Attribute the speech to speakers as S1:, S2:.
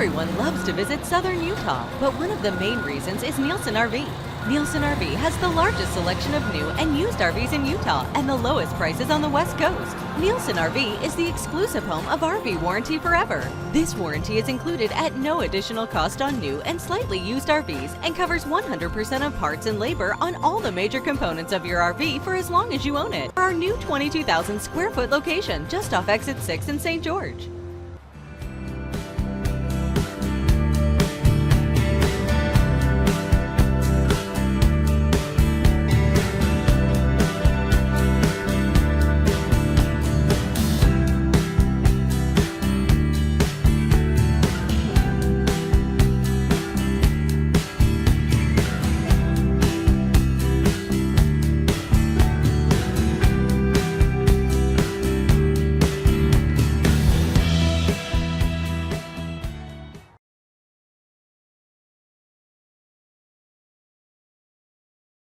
S1: Everyone loves to visit southern Utah, but one of the main reasons is Nielsen RV. Nielsen RV has the largest selection of new and used RVs in Utah and the lowest prices on the West Coast. Nielsen RV is the exclusive home of RV Warranty Forever. This warranty is included at no additional cost on new and slightly used RVs and covers 100% of parts and labor on all the major components of your RV for as long as you own it. Our new 22,000 square foot location just off Exit 6 in St. George.